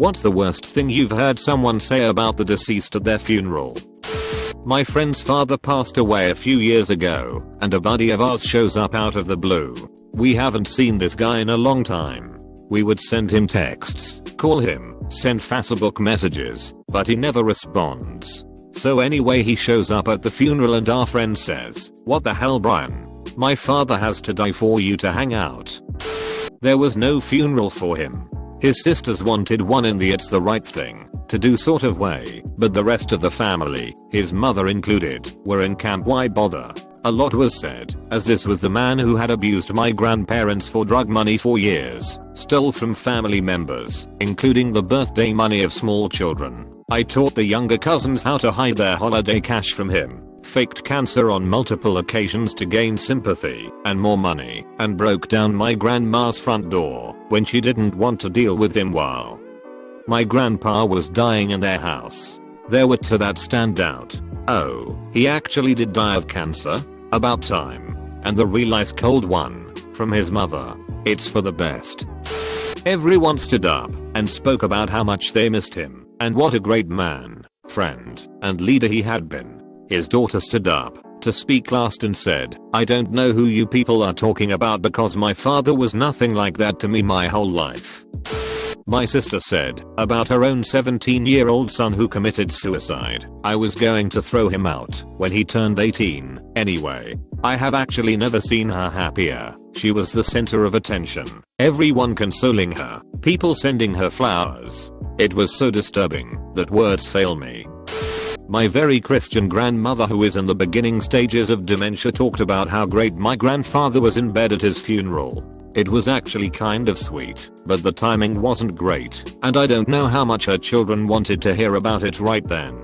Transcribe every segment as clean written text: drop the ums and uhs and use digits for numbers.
What's the worst thing you've heard someone say about the deceased at their funeral? My friend's father passed away a few years ago, and a buddy of ours shows up out of the blue. We haven't seen this guy in a long time. We would send him texts, call him, send Facebook messages, but he never responds. So anyway, he shows up at the funeral and our friend says, "What the hell, Brian? My father has to die for you to hang out." There was no funeral for him. His sisters wanted one in the "it's the right thing to do" sort of way, but the rest of the family, his mother included, were in camp "why bother?" A lot was said, as this was the man who had abused my grandparents for drug money for years, stole from family members, including the birthday money of small children. I taught the younger cousins how to hide their holiday cash from him, faked cancer on multiple occasions to gain sympathy and more money, and broke down my grandma's front door when she didn't want to deal with him while my grandpa was dying in their house. There were two that stand out. Oh, he actually did die of cancer? About time. And the real ice cold one, from his mother. It's for the best. Everyone stood up and spoke about how much they missed him, and what a great man, friend, and leader he had been. His daughter stood up to speak last and said, "I don't know who you people are talking about because my father was nothing like that to me my whole life." My sister said about her own 17-year-old son who committed suicide, "I was going to throw him out when he turned 18 anyway." I have actually never seen her happier. She was the center of attention. Everyone consoling her, people sending her flowers. It was so disturbing that words fail me. My very Christian grandmother, who is in the beginning stages of dementia, talked about how great my grandfather was in bed at his funeral. It was actually kind of sweet, but the timing wasn't great, and I don't know how much her children wanted to hear about it right then.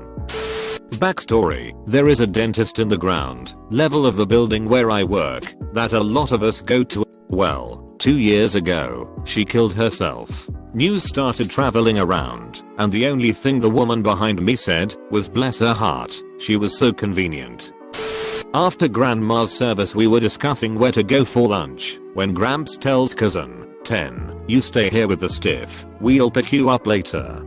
Backstory: there is a dentist in the ground level of the building where I work that a lot of us go to. Well, 2 years ago, she killed herself. News started traveling around, and the only thing the woman behind me said was, "Bless her heart, she was so convenient." After grandma's service, we were discussing where to go for lunch when Gramps tells cousin 10, "You stay here with the stiff, we'll pick you up later."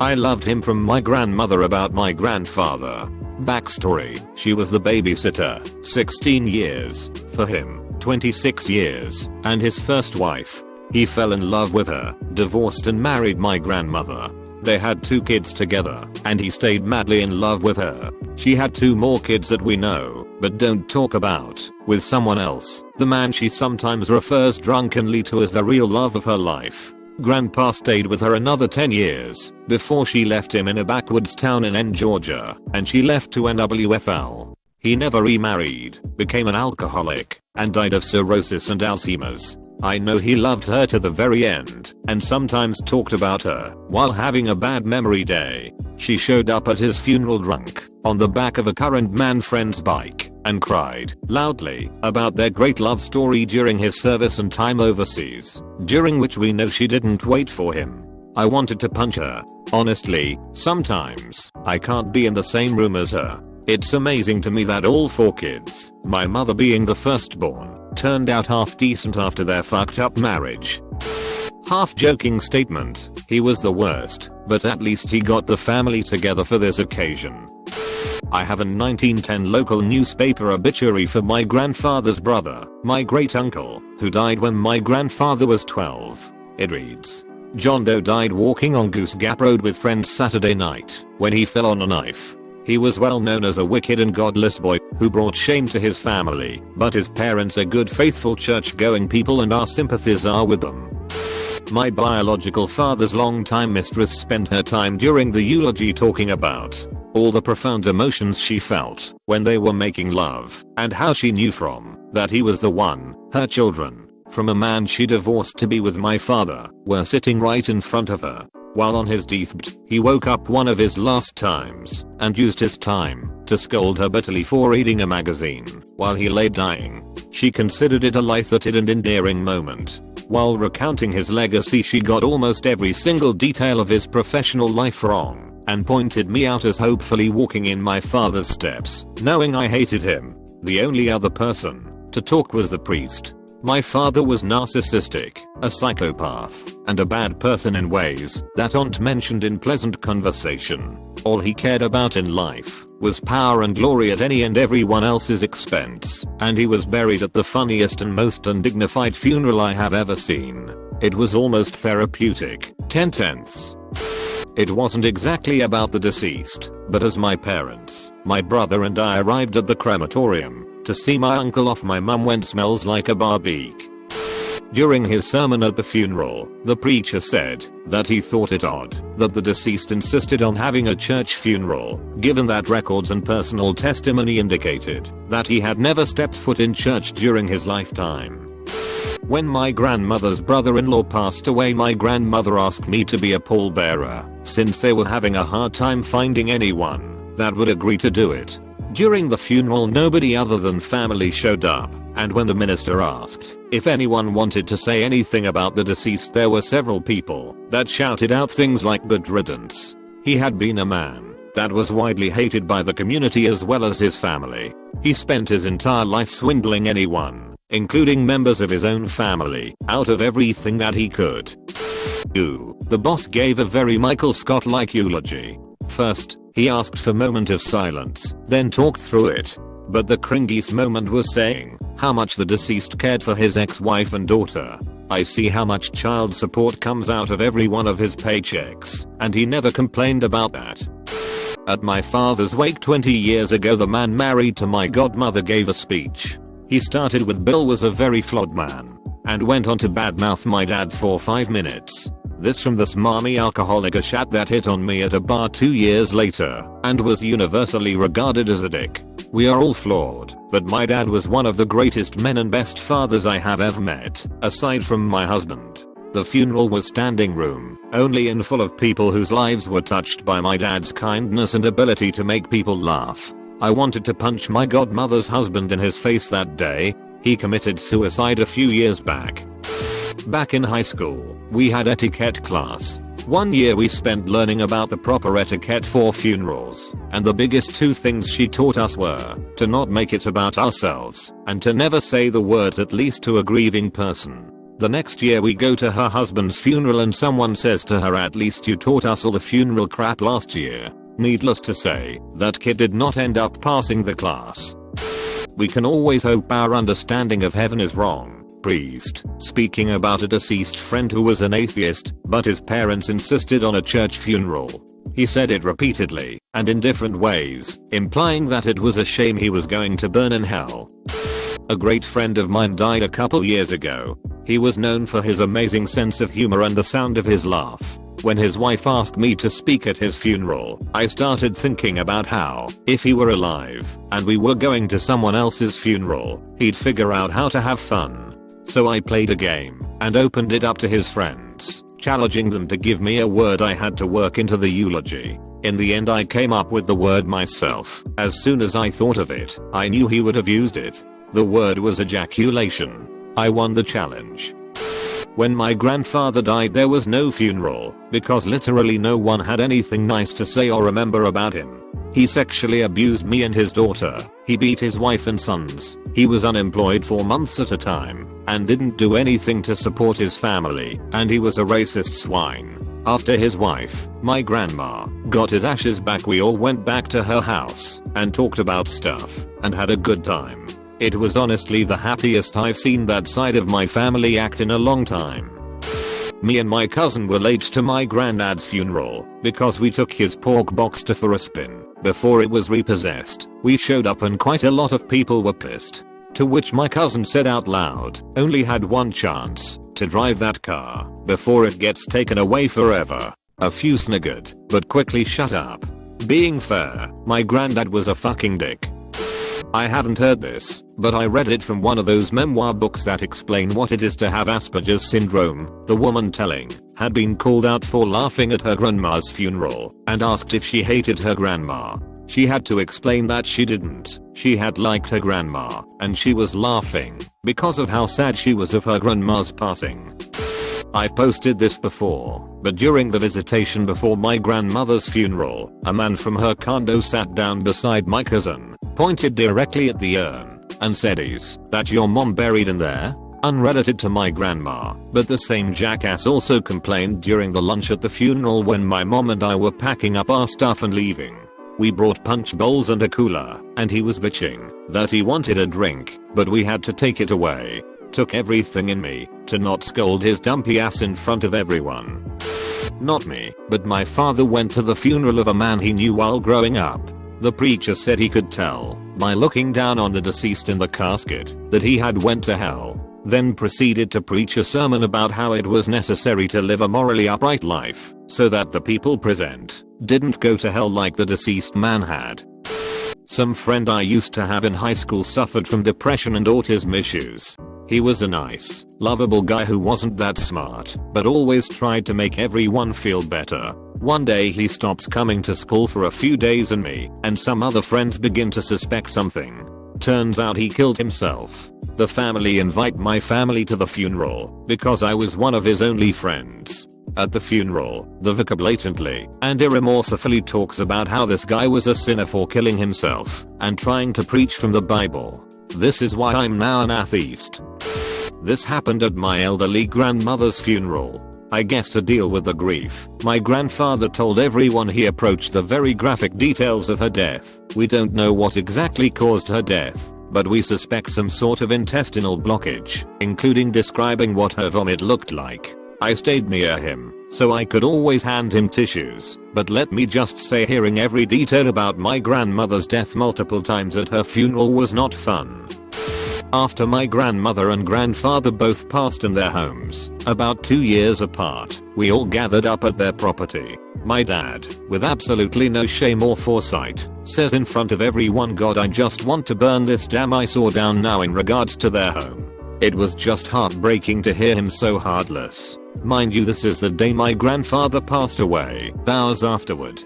I loved him from my grandmother about my grandfather. Backstory: she was the babysitter, 16 years, for him, 26 years, and his first wife. He fell in love with her, divorced and married my grandmother. They had 2 kids together, and he stayed madly in love with her. She had 2 more kids that we know, but don't talk about, with someone else, the man she sometimes refers drunkenly to as the real love of her life. Grandpa stayed with her another 10 years, before she left him in a backwoods town in Georgia, and she left to NWFL. He never remarried, became an alcoholic, and died of cirrhosis and Alzheimer's. I know he loved her to the very end, and sometimes talked about her while having a bad memory day. She showed up at his funeral drunk, on the back of a current man friend's bike, and cried loudly about their great love story during his service and time overseas, during which we know she didn't wait for him. I wanted to punch her. Honestly, sometimes I can't be in the same room as her. It's amazing to me that all 4 kids, my mother being the firstborn, turned out half decent after their fucked up marriage. Half joking statement, he was the worst, but at least he got the family together for this occasion. I have a 1910 local newspaper obituary for my grandfather's brother, my great uncle, who died when my grandfather was 12. It reads, "John Doe died walking on Goose Gap Road with friends Saturday night when he fell on a knife. He was well known as a wicked and godless boy who brought shame to his family, but his parents are good faithful church-going people and our sympathies are with them." My biological father's longtime mistress spent her time during the eulogy talking about all the profound emotions she felt when they were making love, and how she knew from that he was the one. Her children, from a man she divorced to be with my father, were sitting right in front of her. While on his deathbed, he woke up one of his last times and used his time to scold her bitterly for reading a magazine while he lay dying. She considered it a light-hearted and endearing moment. While recounting his legacy, she got almost every single detail of his professional life wrong and pointed me out as hopefully walking in my father's steps, knowing I hated him. The only other person to talk was the priest. My father was narcissistic, a psychopath, and a bad person in ways that aren't mentioned in pleasant conversation. All he cared about in life was power and glory at any and everyone else's expense, and he was buried at the funniest and most undignified funeral I have ever seen. It was almost therapeutic. 10/10. It wasn't exactly about the deceased, but as my parents, my brother and I arrived at the crematorium to see my uncle off, my mum went smells like a barbecue. During his sermon at the funeral, the preacher said that he thought it odd that the deceased insisted on having a church funeral, given that records and personal testimony indicated that he had never stepped foot in church during his lifetime. When my grandmother's brother-in-law passed away, my grandmother asked me to be a pallbearer, since they were having a hard time finding anyone that would agree to do it. During the funeral, nobody other than family showed up, and when the minister asked if anyone wanted to say anything about the deceased, there were several people that shouted out things like "good riddance." He had been a man that was widely hated by the community as well as his family. He spent his entire life swindling anyone, including members of his own family, out of everything that he could. Ooh, the boss gave a very Michael Scott-like eulogy. First, he asked for a moment of silence, then talked through it. But the cringiest moment was saying how much the deceased cared for his ex-wife and daughter. I see how much child support comes out of every one of his paychecks, and he never complained about that. At my father's wake 20 years ago, the man married to my godmother gave a speech. He started with "Bill was a very flawed man," and went on to badmouth my dad for 5 minutes. This from the smarmy alcoholic, a chat that hit on me at a bar 2 years later and was universally regarded as a dick. We are all flawed, but my dad was one of the greatest men and best fathers I have ever met, aside from my husband. The funeral was standing room only and full of people whose lives were touched by my dad's kindness and ability to make people laugh. I wanted to punch my godmother's husband in his face that day. He committed suicide a few years back. Back in high school, we had etiquette class. One year we spent learning about the proper etiquette for funerals, and the biggest two things she taught us were to not make it about ourselves, and to never say the words "at least" to a grieving person. The next year we go to her husband's funeral and someone says to her, "At least you taught us all the funeral crap last year." Needless to say, that kid did not end up passing the class. We can always hope our understanding of heaven is wrong. Priest, speaking about a deceased friend who was an atheist, but his parents insisted on a church funeral. He said it repeatedly, and in different ways, implying that it was a shame he was going to burn in hell. A great friend of mine died a couple years ago. He was known for his amazing sense of humor and the sound of his laugh. When his wife asked me to speak at his funeral, I started thinking about how, if he were alive, and we were going to someone else's funeral, he'd figure out how to have fun. So I played a game and opened it up to his friends, challenging them to give me a word I had to work into the eulogy. In the end, I came up with the word myself. As soon as I thought of it, I knew he would have used it. The word was ejaculation. I won the challenge. When my grandfather died, there was no funeral because literally no one had anything nice to say or remember about him. He sexually abused me and his daughter. He beat his wife and sons. He was unemployed for months at a time and didn't do anything to support his family, and he was a racist swine. After his wife, my grandma, got his ashes back, we all went back to her house and talked about stuff and had a good time. It was honestly the happiest I've seen that side of my family act in a long time. Me and my cousin were late to my granddad's funeral because we took his pork box for a spin before it was repossessed. We showed up and quite a lot of people were pissed. To which my cousin said out loud, "Only had one chance to drive that car before it gets taken away forever." A few sniggered, but quickly shut up. Being fair, my granddad was a fucking dick. I haven't heard this, but I read it from one of those memoir books that explain what it is to have Asperger's syndrome. The woman telling had been called out for laughing at her grandma's funeral and asked if she hated her grandma. She had to explain that she didn't. She had liked her grandma, and she was laughing because of how sad she was of her grandma's passing. I've posted this before, but during the visitation before my grandmother's funeral, a man from her condo sat down beside my cousin, pointed directly at the urn, and said, "Is that your mom buried in there?" Unrelated to my grandma, but the same jackass also complained during the lunch at the funeral when my mom and I were packing up our stuff and leaving. We brought punch bowls and a cooler, and he was bitching that he wanted a drink, but we had to take it away. Took everything in me to not scold his dumpy ass in front of everyone. Not me, but my father went to the funeral of a man he knew while growing up. The preacher said he could tell by looking down on the deceased in the casket that he had went to hell. Then proceeded to preach a sermon about how it was necessary to live a morally upright life so that the people present didn't go to hell like the deceased man had. Some friend I used to have in high school suffered from depression and autism issues. He was a nice, lovable guy who wasn't that smart, but always tried to make everyone feel better. One day he stops coming to school for a few days and me and some other friends begin to suspect something. Turns out he killed himself. The family invite my family to the funeral because I was one of his only friends. At the funeral, the vicar blatantly and irremorsefully talks about how this guy was a sinner for killing himself and trying to preach from the Bible. This is why I'm now an atheist. This happened at my elderly grandmother's funeral. I guess to deal with the grief, my grandfather told everyone he approached the very graphic details of her death. We don't know what exactly caused her death, but we suspect some sort of intestinal blockage, including describing what her vomit looked like. I stayed near him, so I could always hand him tissues, but let me just say hearing every detail about my grandmother's death multiple times at her funeral was not fun. After my grandmother and grandfather both passed in their homes, about 2 years apart, we all gathered up at their property. My dad, with absolutely no shame or foresight, says in front of everyone, "God, I just want to burn this damn eyesore down now," in regards to their home. It was just heartbreaking to hear him so heartless. Mind you, this is the day my grandfather passed away, hours afterward.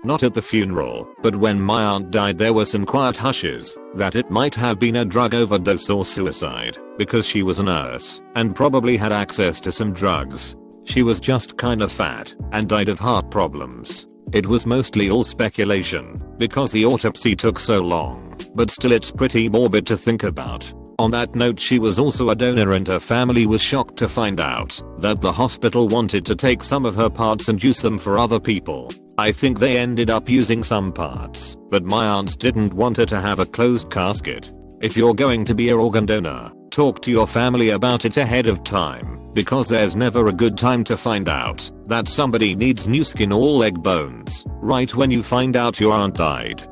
Not at the funeral, but when my aunt died there were some quiet hushes that it might have been a drug overdose or suicide, because she was a nurse and probably had access to some drugs. She was just kinda fat and died of heart problems. It was mostly all speculation because the autopsy took so long, but still it's pretty morbid to think about. On that note, she was also a donor and her family was shocked to find out that the hospital wanted to take some of her parts and use them for other people. I think they ended up using some parts, but my aunts didn't want her to have a closed casket. If you're going to be an organ donor, talk to your family about it ahead of time, because there's never a good time to find out that somebody needs new skin or leg bones right when you find out your aunt died.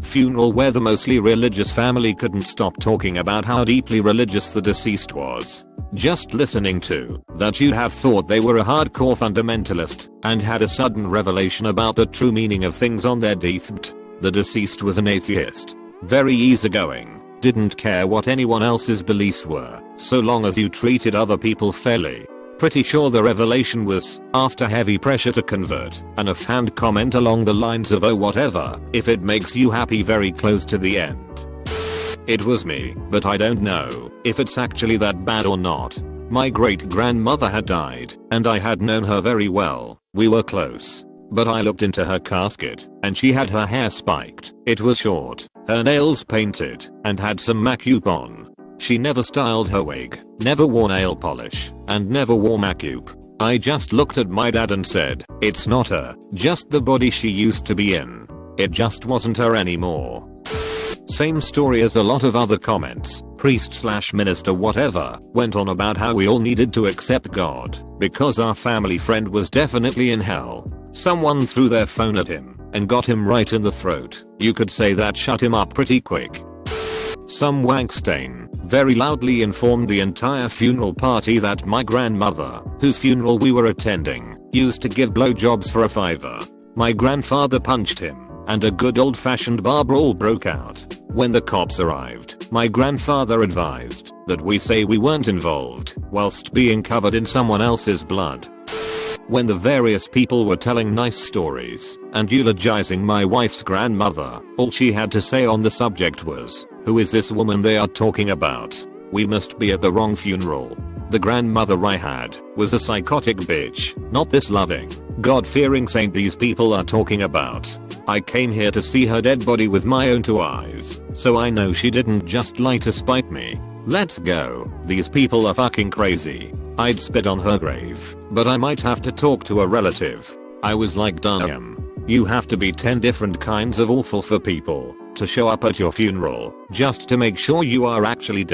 Funeral where the mostly religious family couldn't stop talking about how deeply religious the deceased was. Just listening to that, you'd have thought they were a hardcore fundamentalist and had a sudden revelation about the true meaning of things on their deathbed. The deceased was an atheist, very easygoing, didn't care what anyone else's beliefs were, so long as you treated other people fairly. Pretty sure the revelation was after heavy pressure to convert, an offhand comment along the lines of, "Oh, whatever, if it makes you happy," very close to the end. It was me, but I don't know if it's actually that bad or not. My great grandmother had died, and I had known her very well. We were close. But I looked into her casket, and she had her hair spiked. It was short, her nails painted, and had some makeup on. She never styled her wig, never wore nail polish, and never wore makeup. I just looked at my dad and said, "It's not her, just the body she used to be in. It just wasn't her anymore." Same story as a lot of other comments. Priest/minister whatever went on about how we all needed to accept God because our family friend was definitely in hell. Someone threw their phone at him and got him right in the throat. You could say that shut him up pretty quick. Some wankstain very loudly informed the entire funeral party that my grandmother, whose funeral we were attending, used to give blowjobs for a $5. My grandfather punched him, and a good old-fashioned bar brawl broke out. When the cops arrived, my grandfather advised that we say we weren't involved, whilst being covered in someone else's blood. When the various people were telling nice stories and eulogizing my wife's grandmother, all she had to say on the subject was, "Who is this woman they are talking about? We must be at the wrong funeral. The grandmother I had was a psychotic bitch, not this loving, God-fearing saint these people are talking about. I came here to see her dead body with my own two eyes, so I know she didn't just lie to spite me." Let's go. These people are fucking crazy. I'd spit on her grave, but I might have to talk to a relative. I was like, damn. You have to be 10 different kinds of awful for people to show up at your funeral just to make sure you are actually dead.